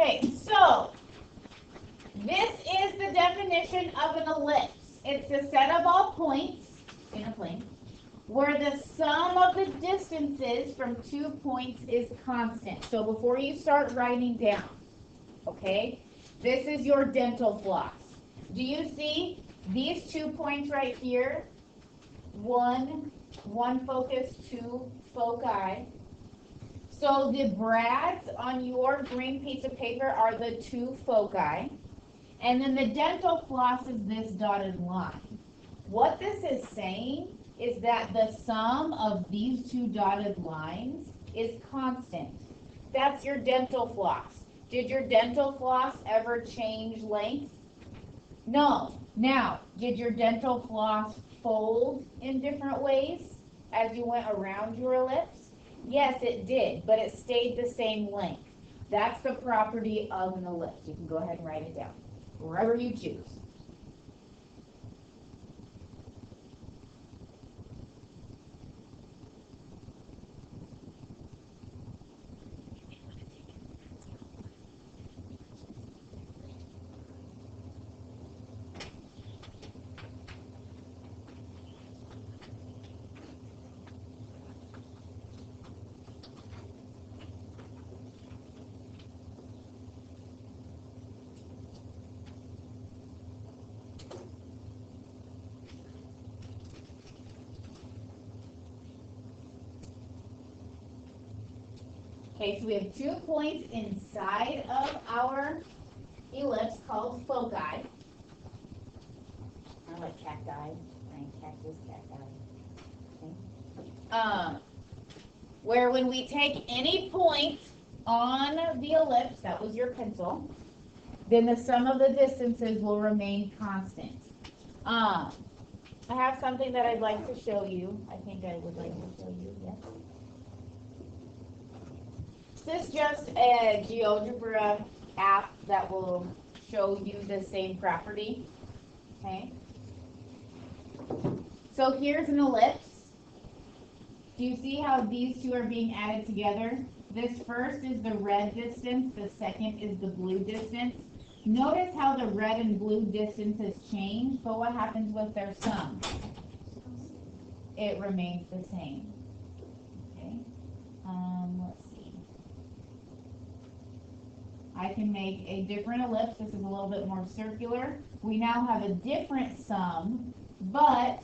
Okay, so this is the definition of an ellipse. It's a set of all points in a plane where the sum of the distances from 2 points is constant. So before you start writing down, okay, this is your dental floss. Do you see these 2 points right here? One focus, 2 foci. So the brads on your green piece of paper are the 2 foci. And then the dental floss is this dotted line. What this is saying is that the sum of these 2 dotted lines is constant. That's your dental floss. Did your dental floss ever change length? No. Now, did your dental floss fold in different ways as you went around your ellipse? Yes, it did, but it stayed the same length. That's the property of an ellipse. You can go ahead and write it down, wherever you choose. Okay, so we have 2 points inside of our ellipse called foci. I like cacti, cactus, cacti. Okay. Where when we take any point on the ellipse, that was your pencil, then the sum of the distances will remain constant. I have something that I'd like to show you. I think I would like to show you, yes. This is just a GeoGebra app that will show you the same property. Okay. So here's an ellipse. Do you see how these 2 are being added together? This first is the red distance, the second is the blue distance. Notice how the red and blue distances change, but what happens with their sum? It remains the same. Okay. Let's see. I can make a different ellipse. This is a little bit more circular. We now have a different sum, but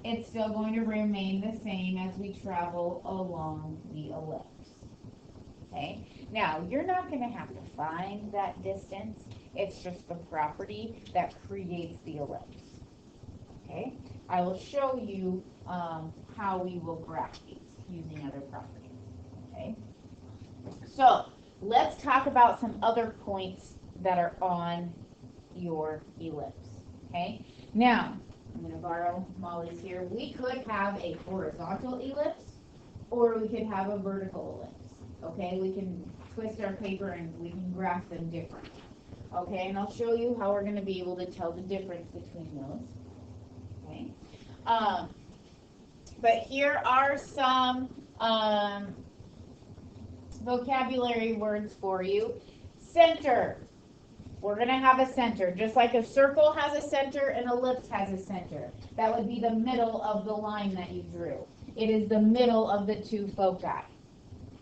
it's still going to remain the same as we travel along the ellipse. Okay, now you're not going to have to find that distance. It's just the property that creates the ellipse. Okay, I will show you how we will graph these using other properties. Okay, so let's talk about some other points that are on your ellipse. Okay, now I'm going to borrow Molly's here. We could have a horizontal ellipse or we could have a vertical ellipse. Okay, we can twist our paper and we can graph them different. Okay, and I'll show you how we're going to be able to tell the difference between those. Okay, but here are some vocabulary words for you. Center. We're going to have a center. Just like a circle has a center, an ellipse has a center. That would be the middle of the line that you drew. It is the middle of the 2 foci.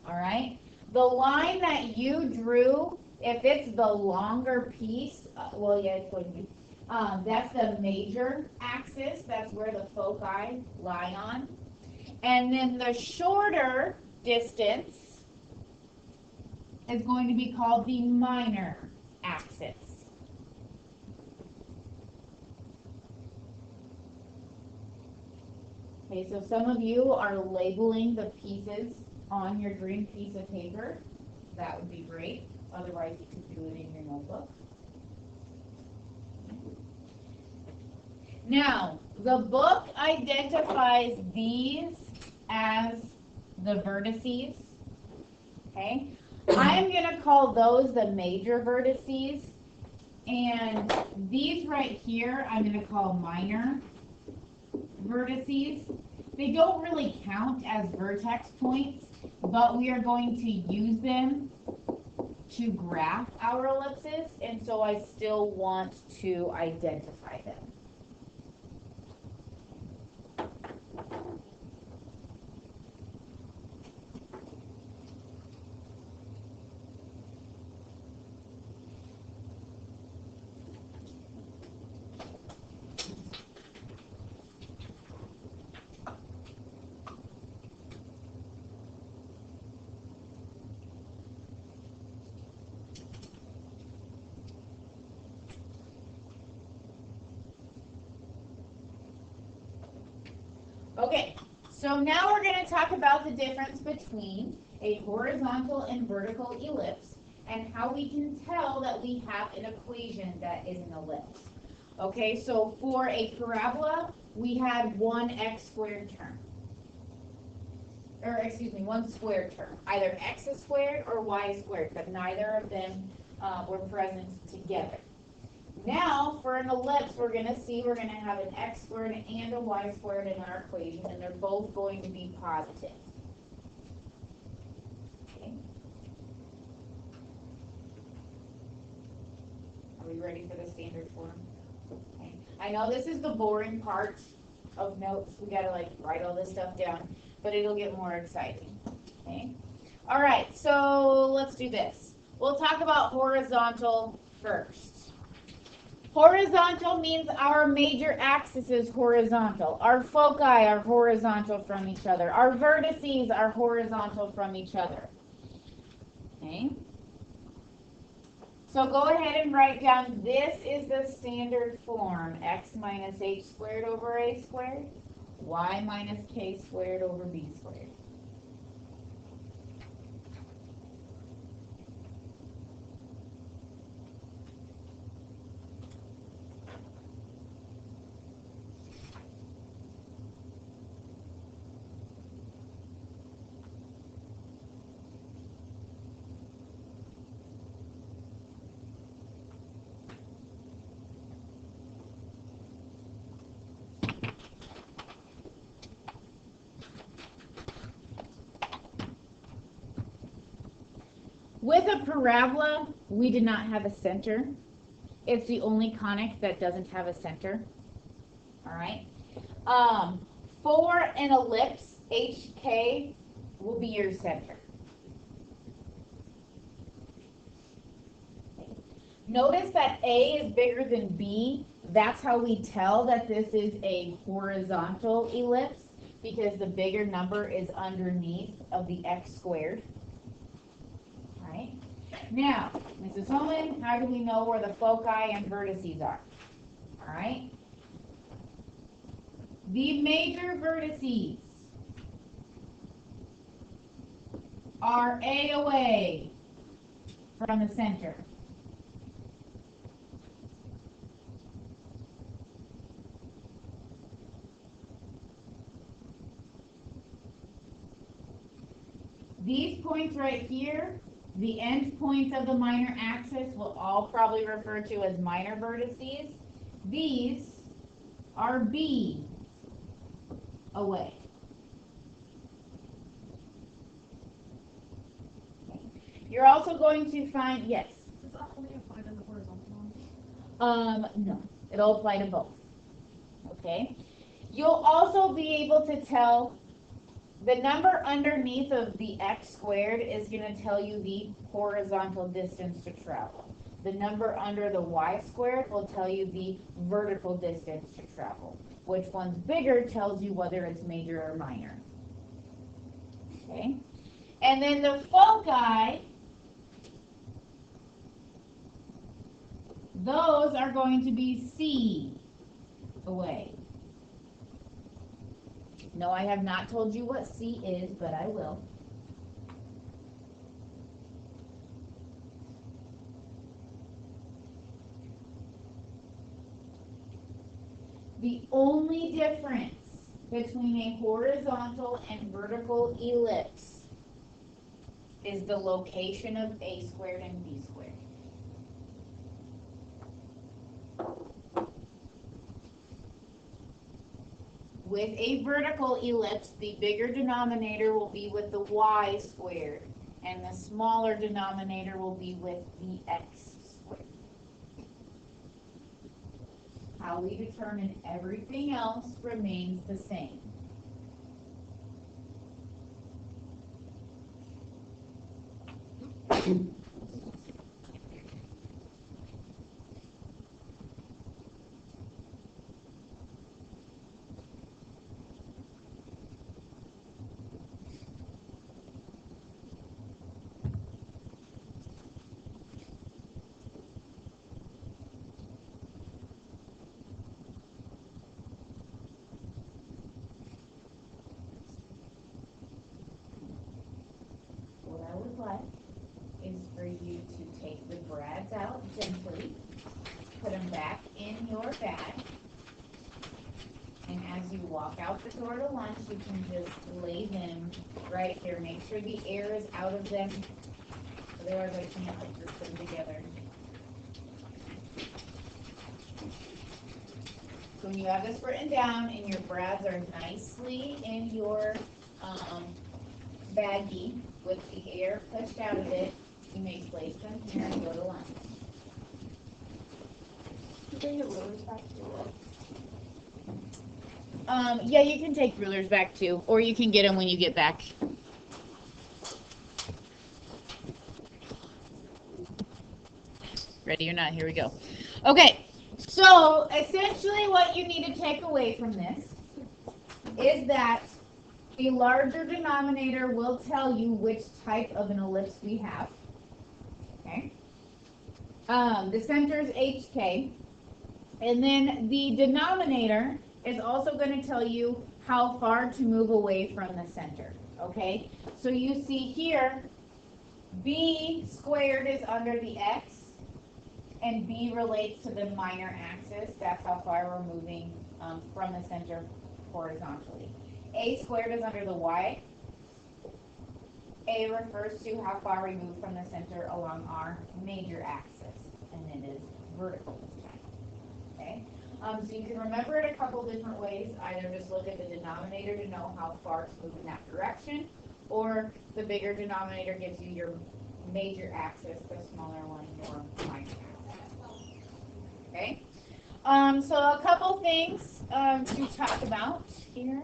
All right? The line that you drew, if it's the longer piece, well, yeah, it's going to be, that's the major axis. That's where the foci lie on. And then the shorter distance is going to be called the minor axis. Okay, so some of you are labeling the pieces on your green piece of paper. That would be great. Otherwise, you could do it in your notebook. Now, the book identifies these as the vertices. Okay? I'm going to call those the major vertices. And these right here, I'm going to call minor vertices. They don't really count as vertex points, but we are going to use them to graph our ellipses, and so I still want to identify them. Okay, so now we're going to talk about the difference between a horizontal and vertical ellipse and how we can tell that we have an equation that is an ellipse. Okay, so for a parabola, we had one x squared term. Or excuse me, one squared term. Either x squared or y squared, but neither of them were present together. Now, for an ellipse, we're going to have an x squared and a y squared in our equation, and they're both going to be positive. Okay. Are we ready for the standard form? Okay. I know this is the boring part of notes. We got to like write all this stuff down, but it'll get more exciting. Okay. All right, so let's do this. We'll talk about horizontal first. Horizontal means our major axis is horizontal. Our foci are horizontal from each other. Our vertices are horizontal from each other. Okay? So go ahead and write down, this is the standard form, x minus h squared over a squared, y minus k squared over b squared. With a parabola, we did not have a center. It's the only conic that doesn't have a center. All right. For an ellipse, HK will be your center. Notice that A is bigger than B. That's how we tell that this is a horizontal ellipse, because the bigger number is underneath of the x squared. All right. Now, Mrs. Holman, how do we know where the foci and vertices are? All right. The major vertices are A away from the center. These points right here, the end points of the minor axis, will all probably refer to as minor vertices. These are B away. Okay. You're also going to find, yes? Does that only apply to the horizontal one? No, it'll apply to both. Okay. You'll also be able to tell the number underneath of the x squared is going to tell you the horizontal distance to travel. The number under the y squared will tell you the vertical distance to travel. Which one's bigger tells you whether it's major or minor. Okay? And then the foci, those are going to be C away. No, I have not told you what C is, but I will. The only difference between a horizontal and vertical ellipse is the location of A squared and B squared. With a vertical ellipse, the bigger denominator will be with the y squared, and the smaller denominator will be with the x squared. How we determine everything else remains the same. What I would like is for you to take the brads out gently, put them back in your bag, and as you walk out the door to lunch, you can just lay them right here. Make sure the air is out of them, otherwise I can't like just put them together. So when you have this written down and your brads are nicely in your baggie with the air pushed out of it, you may place them here and go to lunch. Bring the rulers back to Yeah, you can take rulers back too, or you can get them when you get back. Ready or not, here we go. Okay, so essentially what you need to take away from this is that the larger denominator will tell you which type of an ellipse we have. Okay. The center is HK. And then the denominator is also going to tell you how far to move away from the center. Okay. So you see here, B squared is under the X, and B relates to the minor axis. That's how far we're moving from the center horizontally. A squared is under the Y. A refers to how far we move from the center along our major axis, and it is vertical this time. Okay? So you can remember it a couple different ways. Either just look at the denominator to know how far to move in that direction, or the bigger denominator gives you your major axis, the smaller one, your minor axis. Okay? So a couple things to talk about here.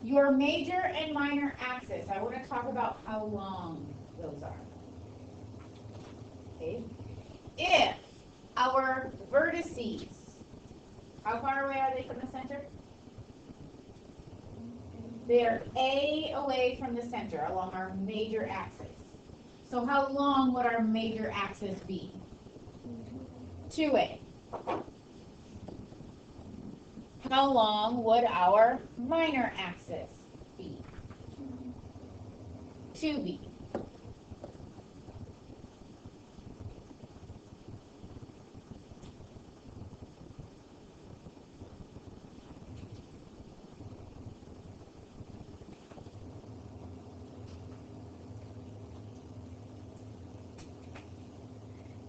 Your major and minor axis, I want to talk about how long those are. Okay. If our vertices, how far away are they from the center? They're A away from the center along our major axis. So how long would our major axis be? 2A. How long would our minor axis be? 2B.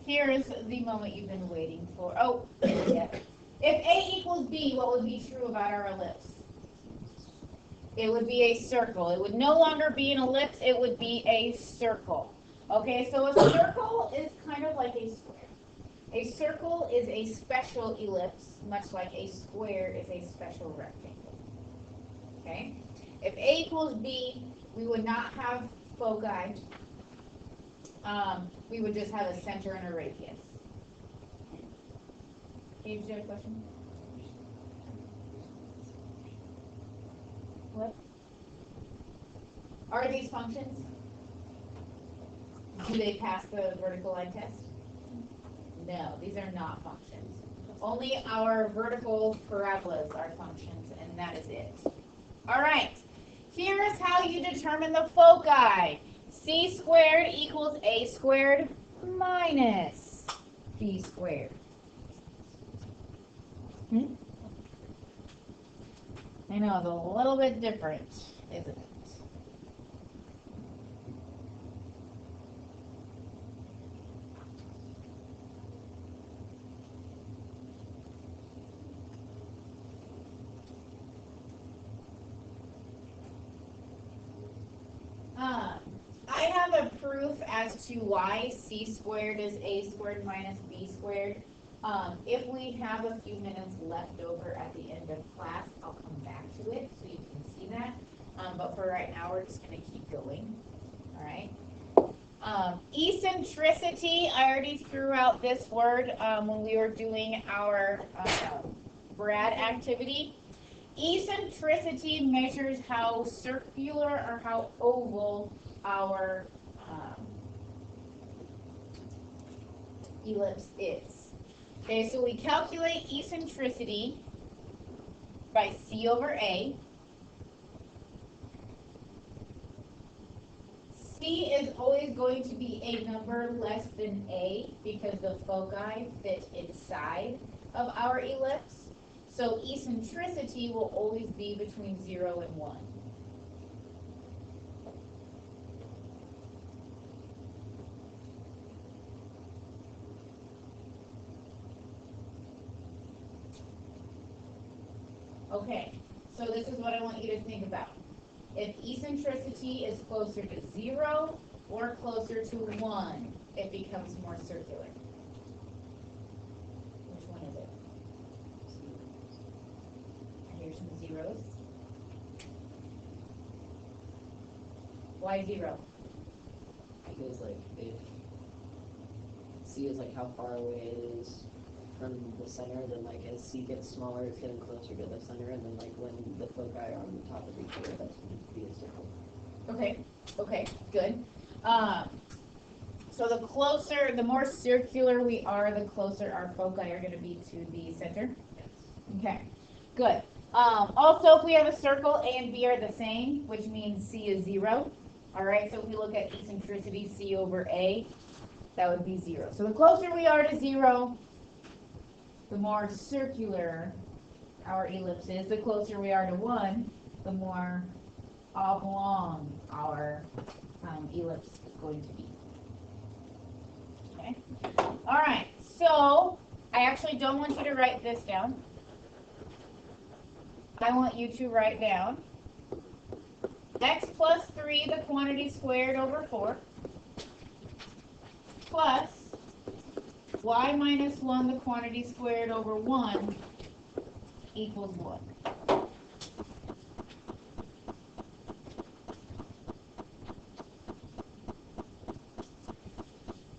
Here's the moment you've been waiting for. Oh, yeah. If A equals B, what would be true about our ellipse? It would be a circle. It would no longer be an ellipse, it would be a circle. Okay, so a circle is kind of like a square. A circle is a special ellipse, much like a square is a special rectangle. Okay? If A equals B, we would not have foci. We would just have a center and a radius. Did you have a question? What? Are these functions? Do they pass the vertical line test? No, these are not functions. Only our vertical parabolas are functions, and that is it. All right. Here is how you determine the foci. C squared equals A squared minus B squared. I know, it's a little bit different, isn't it? as to why c squared is a squared minus b squared. If we have a few minutes left over at the end of class, I'll come back to it so you can see that. But for right now, we're just going to keep going. All right. Eccentricity, I already threw out this word when we were doing our Brad activity. Eccentricity measures how circular or how oval our ellipse is. Okay, so we calculate eccentricity by C over A. C is always going to be a number less than A because the foci fit inside of our ellipse. So eccentricity will always be between 0 and 1. Okay, so this is what I want you to think about. If eccentricity is closer to 0 or closer to 1, it becomes more circular. Which one is it? I hear some zeros. Why 0? Because like if C is like how far away it is from the center, then like as C gets smaller, it's getting closer to the center, and then like when the foci are on the top of each other, that's going to be a circle. Okay, good. So the more circular we are, the closer our foci are going to be to the center. Yes. Okay, good. Also, if we have a circle, A and B are the same, which means C is 0. All right, so if we look at eccentricity, C over A, that would be 0. So the closer we are to 0, the more circular our ellipse is. The closer we are to 1, the more oblong our ellipse is going to be. Okay. All right. So I actually don't want you to write this down. I want you to write down x plus 3, the quantity squared over 4, plus y minus 1, the quantity squared over 1, equals 1.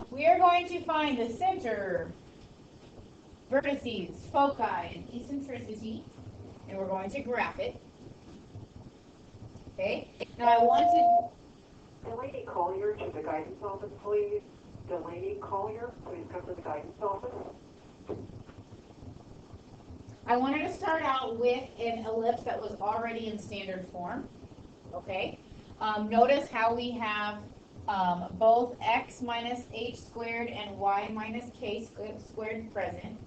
We are going to find the center, vertices, foci, and eccentricity, and we're going to graph it. Okay? Now I want to... Delaney Collier to the guidance office, please. Delaney Collier, please come to the guidance office. I wanted to start out with an ellipse that was already in standard form. Okay? Notice how we have both x minus h squared and y minus k squared present.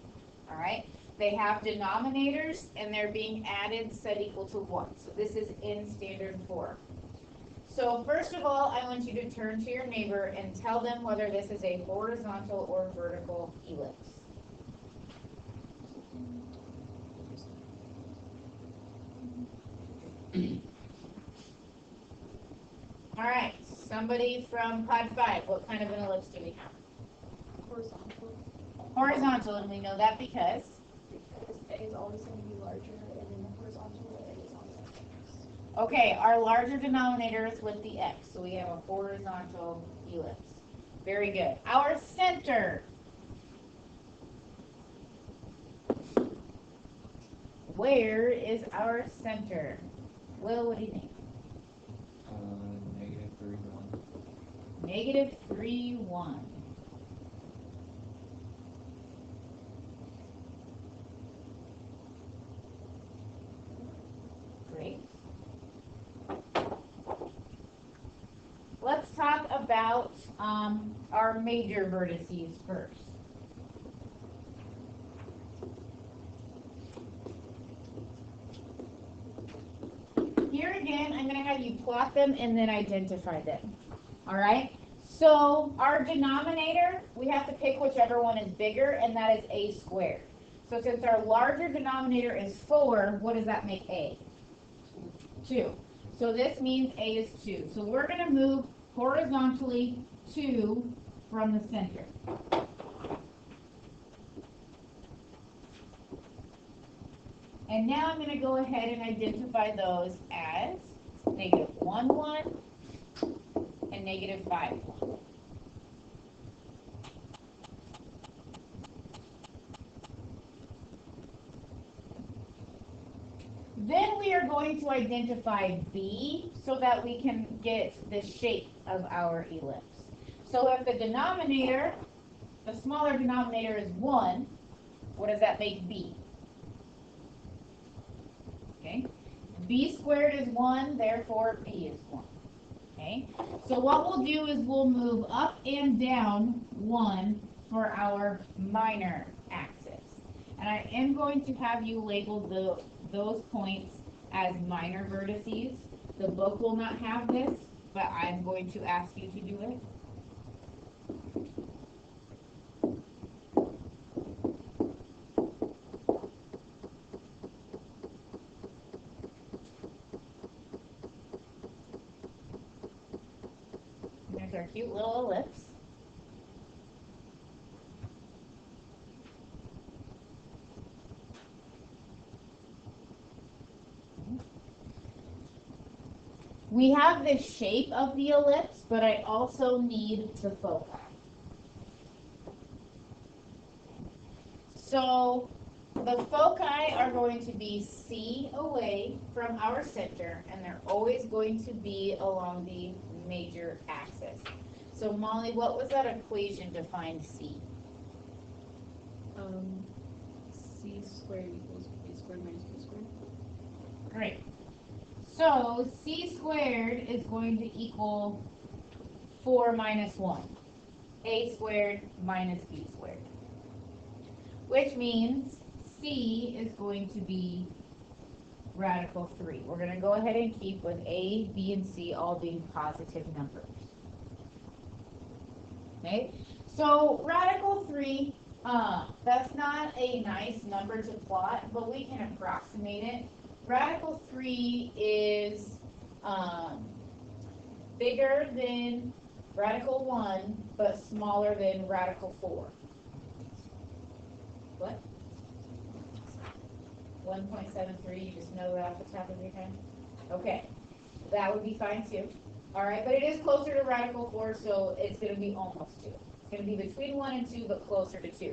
All right? They have denominators and they're being added set equal to 1. So this is in standard form. So first of all, I want you to turn to your neighbor and tell them whether this is a horizontal or vertical ellipse. All right, somebody from Pod 5, what kind of an ellipse do we have? Horizontal. Horizontal, and we know that because? Because A is always going to be larger, and then the horizontal A is on the X. Okay, our larger denominator is with the x, so we have a horizontal ellipse. Very good. Our center. Where is our center? Will, what do you think? Negative 3, 1. Negative 3, 1. Great. Let's talk about our major vertices first. Here again, I'm going to have you plot them and then identify them. All right? So our denominator, we have to pick whichever one is bigger, and that is a squared. So since our larger denominator is 4, what does that make a? 2. So this means a is 2. So we're going to move horizontally 2 from the center. And now I'm going to go ahead and identify those as negative 1, 1, and negative 5, 1. Then we are going to identify B so that we can get the shape of our ellipse. So if the denominator, the smaller denominator is 1, what does that make B? Okay, B squared is 1, therefore B is 1. Okay, so what we'll do is we'll move up and down 1 for our minor axis. And I am going to have you label those points as minor vertices. The book will not have this, but I'm going to ask you to do it. There's our cute little ellipse. We have the shape of the ellipse, but I also need the foci. So the foci are going to be C away from our center, and they're always going to be along the major axis. So Molly, what was that equation to find C? C squared equals A squared minus B squared. Great. So C squared is going to equal 4 minus 1. A squared minus B squared. Which means C is going to be radical 3. We're going to go ahead and keep with A, B, and C all being positive numbers. Okay, so radical 3, that's not a nice number to plot, but we can approximate it. Radical 3 is bigger than radical 1, but smaller than radical 4. What? 1.73, you just know that off the top of your head? Okay, that would be fine too. All right, but it is closer to radical 4, so it's going to be almost 2. It's going to be between 1 and 2, but closer to 2.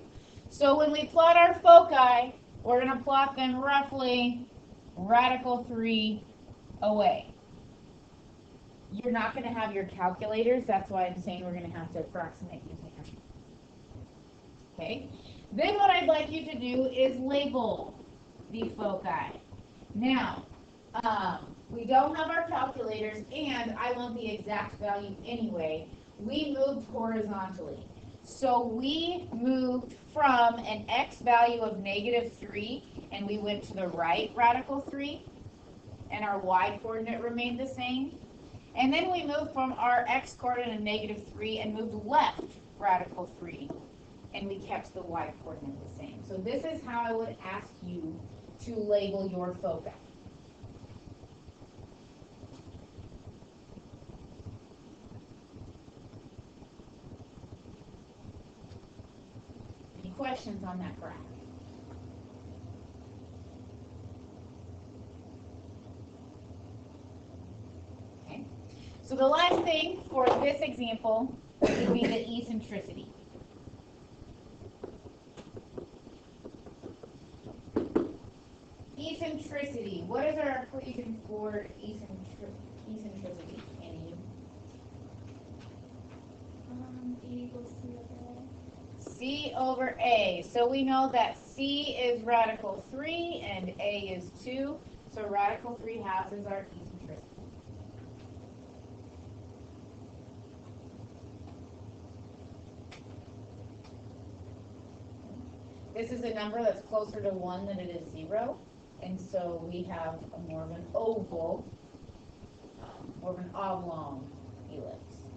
So when we plot our foci, we're going to plot them roughly radical 3 away. You're not going to have your calculators. That's why I'm saying we're going to have to approximate using them. Okay. Then what I'd like you to do is label the foci. Now, we don't have our calculators, and I want the exact value anyway. We moved horizontally. So we moved from an x value of negative 3, and we went to the right radical 3, and our y coordinate remained the same. And then we moved from our x coordinate of negative 3 and moved left radical 3, and we kept the y coordinate the same. So this is how I would ask you to label your foci. Any questions on that graph? Okay. So the last thing for this example would be the eccentricity. Eccentricity. What is our equation for eccentricity? Any? E equals C over A. C over A. So we know that C is radical 3 and A is 2. So radical 3/2 is our eccentricity. This is a number that's closer to 1 than it is 0. And so we have more of an oval, more of an oblong ellipse.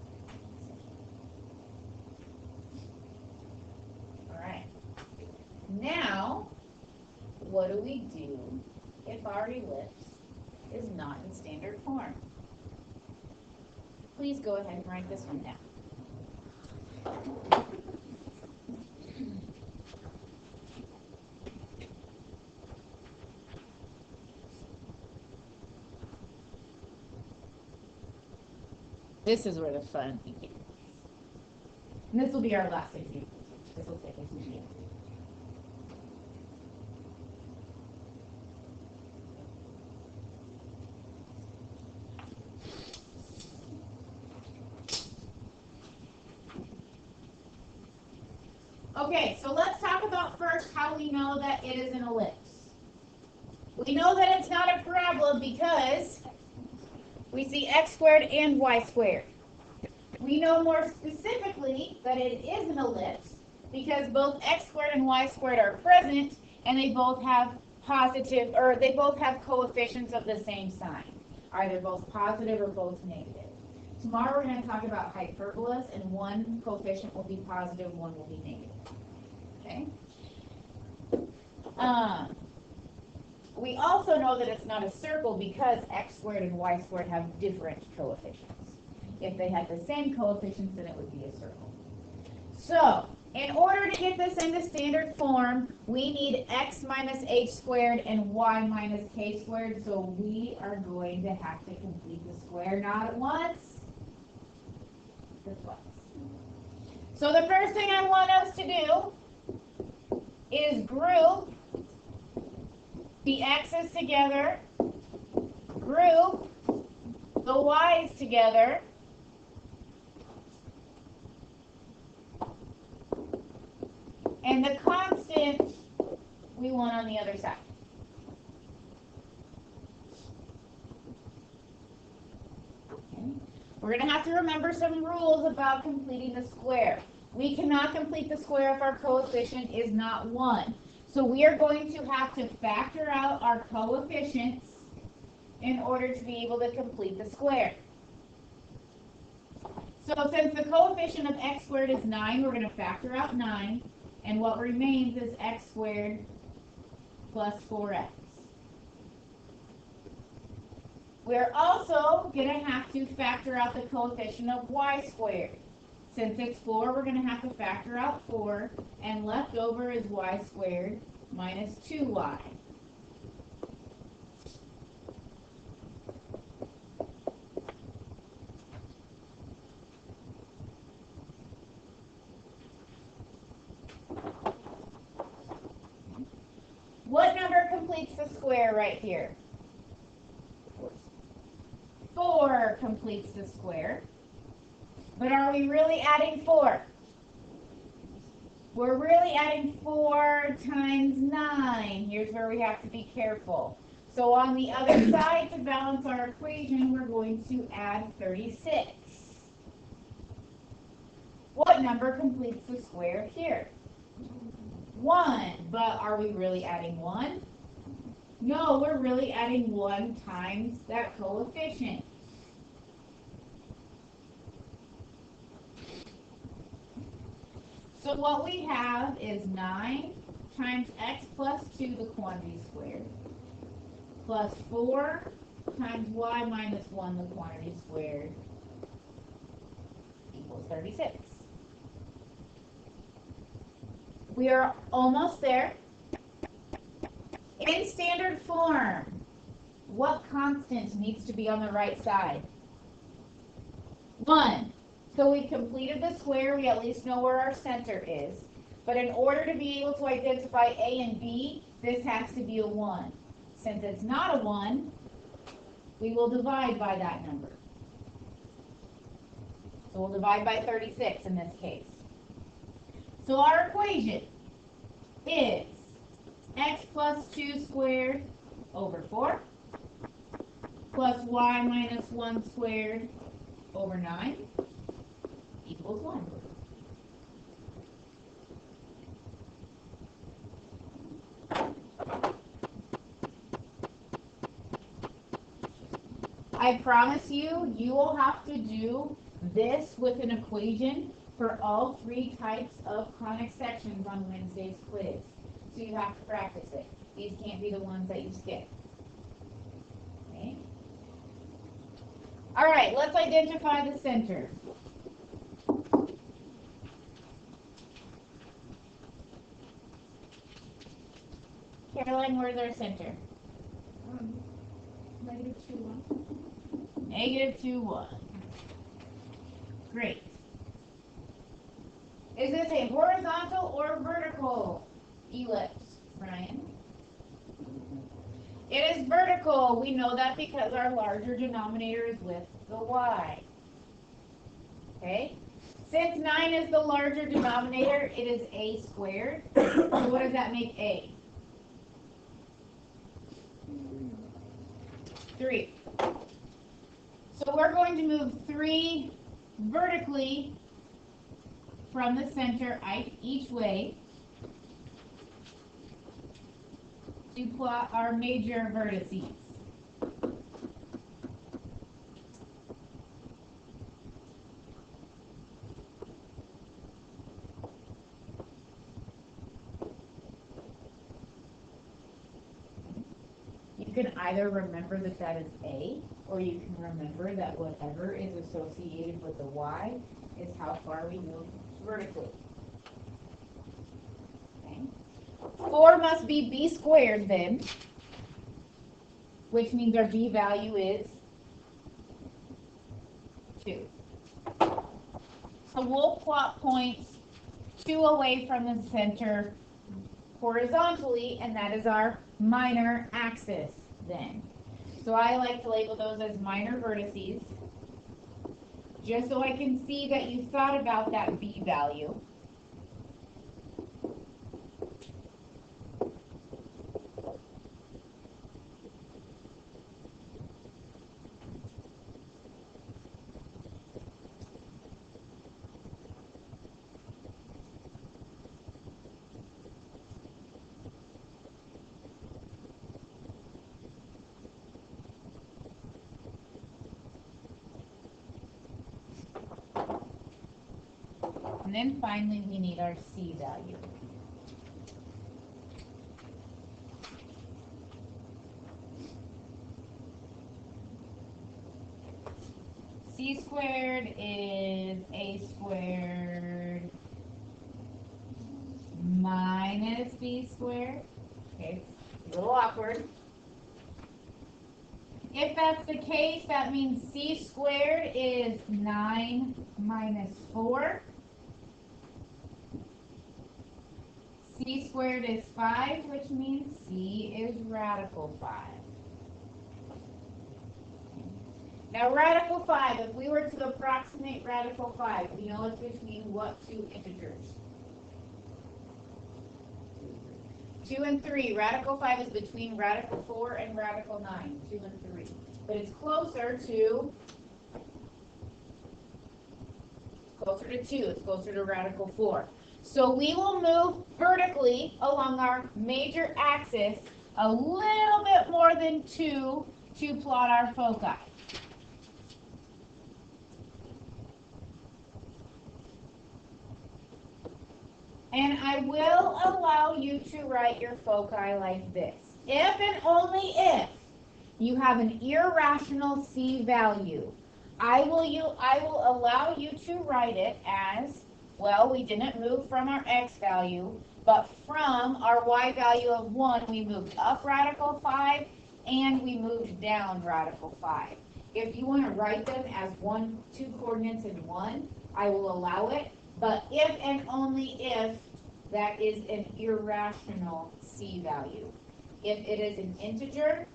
All right. Now, what do we do if our ellipse is not in standard form? please go ahead and write this one down. This is where the fun begins. And this will be our last example. This will take us to the end. Okay, so let's talk about first how we know that it is an ellipse. We know that it's not a parabola because we see x squared and y squared. We know more specifically that it is an ellipse because both x squared and y squared are present and they both have positive, or they both have coefficients of the same sign, either both positive or both negative. Tomorrow we're going to talk about hyperbolas, and one coefficient will be positive, one will be negative. Okay? We also know that it's not a circle because x squared and y squared have different coefficients. If they had the same coefficients, then it would be a circle. So, in order to get this into standard form, we need x minus h squared and y minus k squared, so we are going to have to complete the square not at once, but twice. So the first thing I want us to do is group the x's together, group the y's together, and the constant we want on the other side. Okay. We're going to have to remember some rules about completing the square. We cannot complete the square if our coefficient is not 1. So we are going to have to factor out our coefficients in order to be able to complete the square. So since the coefficient of x squared is 9, we're going to factor out 9. And what remains is x squared plus 4x. We're also going to have to factor out the coefficient of y squared. Since it's 4, we're going to have to factor out 4, and left over is y squared minus 2y. What number completes the square right here? 4 completes the square. But are we really adding 4? We're really adding 4 times 9. Here's where we have to be careful. So on the other side, to balance our equation, we're going to add 36. What number completes the square here? 1. But are we really adding 1? No, we're really adding 1 times that coefficient. So what we have is 9 times x plus 2, the quantity squared, plus 4 times y minus 1, the quantity squared, equals 36. We are almost there. In standard form, what constant needs to be on the right side? 1. So we completed the square, we at least know where our center is. But in order to be able to identify A and B, this has to be a 1. Since it's not a 1, we will divide by that number. So we'll divide by 36 in this case. So our equation is x plus 2 squared over 4 plus y minus 1 squared over 9 equals 1. I promise you, you will have to do this with an equation for all 3 types of conic sections on Wednesday's quiz. So you have to practice it. These can't be the ones that you skip. Okay? All right, let's identify the center. Caroline, where's our center? -2, 1. -2, 1. Great. Is this a horizontal or vertical ellipse, Ryan? It is vertical. We know that because our larger denominator is with the y. Okay? Since 9 is the larger denominator, it is a squared. So what does that make a? 3. So we're going to move 3 vertically from the center each way to plot our major vertices. You can either remember that that is A, or you can remember that whatever is associated with the Y is how far we move vertically. Okay. 4 must be B squared then, which means our B value is 2. So we'll plot points 2 away from the center horizontally, and that is our minor axis then. So I like to label those as minor vertices, just so I can see that you thought about that B value. And then finally, we need our C value. C squared is A squared minus B squared. Okay, it's a little awkward. If that's the case, that means C squared is 9 minus 4. C squared is 5, which means C is radical 5. Now radical 5, if we were to approximate radical 5, we know it's between what two integers? 2 and 3. Radical 5 is between radical 4 and radical 9, 2 and 3. But it's closer to 2. It's closer to radical 4. So we will move vertically along our major axis a little bit more than 2 to plot our foci. And I will allow you to write your foci like this. If and only if you have an irrational C value, I will allow you to write it as, well, we didn't move from our x value, but from our y value of 1, we moved up radical 5, and we moved down radical 5. If you want to write them as 2 coordinates in 1, I will allow it, but if and only if that is an irrational C value. If it is an integer,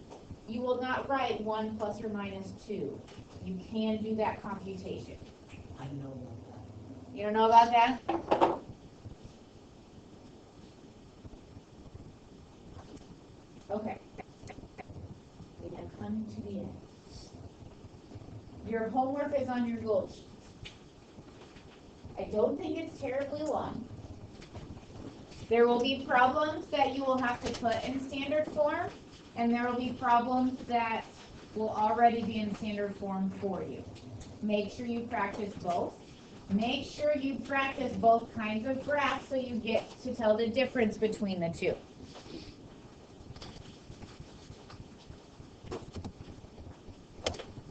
you will not write 1 plus or minus 2. You can do that computation. I know about that. You don't know about that? Okay. We have come to the end. Your homework is on your goal sheet. I don't think it's terribly long. There will be problems that you will have to put in standard form, and there will be problems that will already be in standard form for you. Make sure you practice both. Make sure you practice both kinds of graphs so you get to tell the difference between the two.